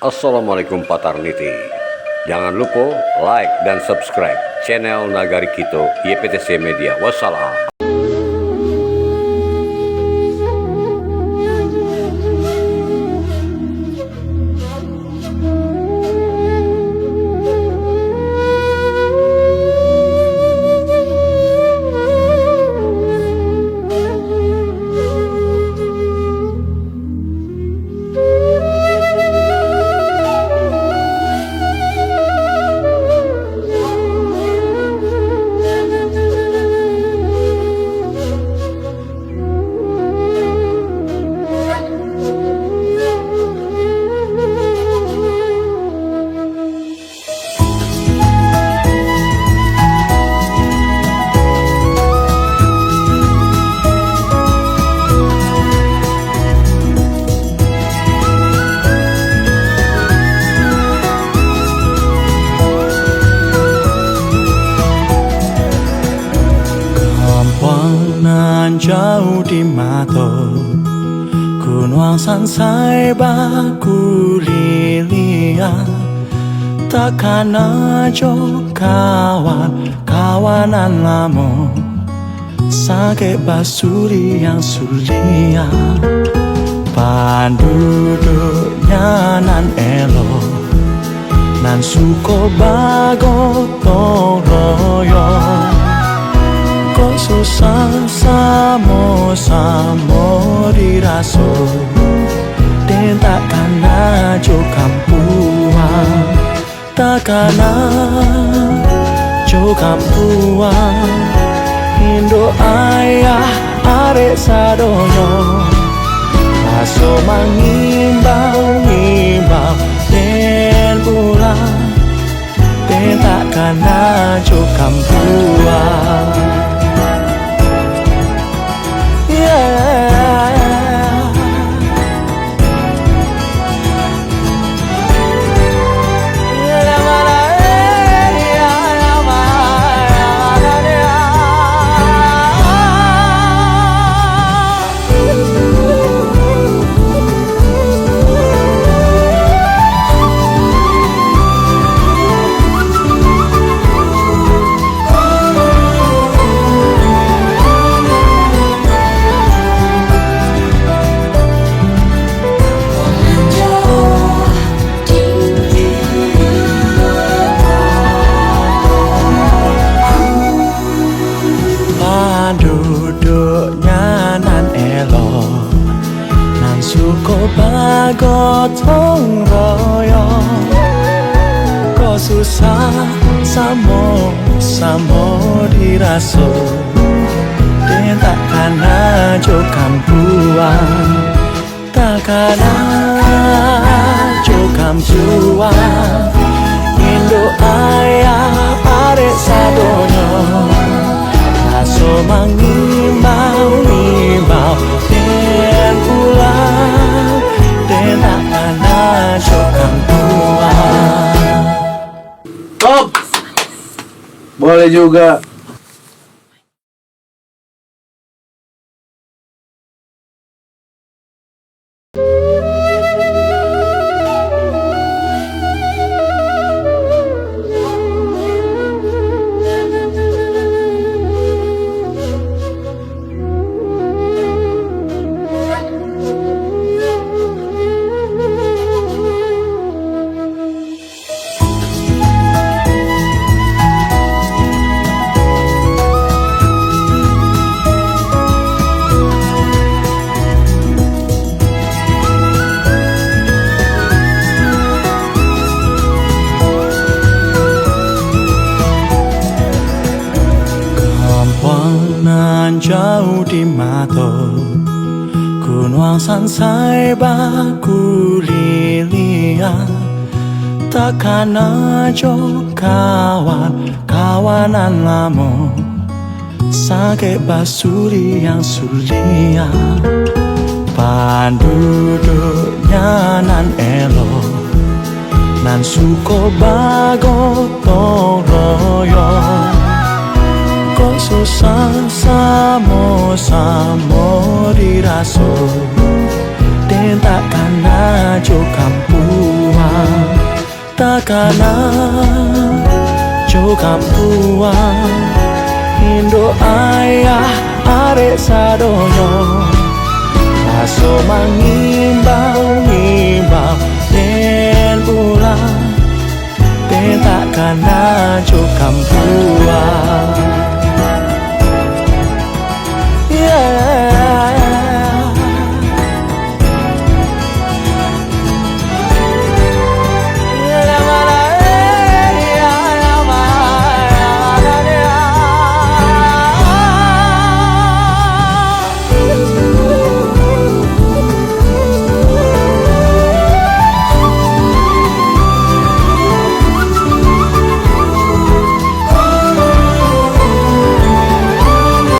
Assalamualaikum Patarniti. Jangan lupa like dan subscribe channel Nagari Kito YPTC Media. Wassalam. Jauh di mata gunung sansai baku lilian, takkan aja kawanan lama sakit basuri yang sulia, panduduknya nan elo nan suko bago toroyo. Kok susah samo diraso dan takkan aja kampuan, takkan aja kampuan. Indo ayah arek sadono aso mangimbau dan pulang dan takkan aja kampuan. Duduknya nan elo nan suko bagotong royo. Kok susah samo diraso dan takkan aja kampuan, takkan aja kampuan. Indo ayah arek sadonyo aso mangimbau dan pulang dan takkan aja kampuan. Stop! Boleh juga. Jauh di mata gunung sansai baku lilian, takkan aja kawanan lama sakit basuri yang sulia, panduduknya nan elo nan suko bago toroyo. Kok susah samo diraso dan takkan aja kampuan, kana jo kampuan Indo ayah arek sadonyo aso mangimbau-imbau den ulang den tak kana jo kampuan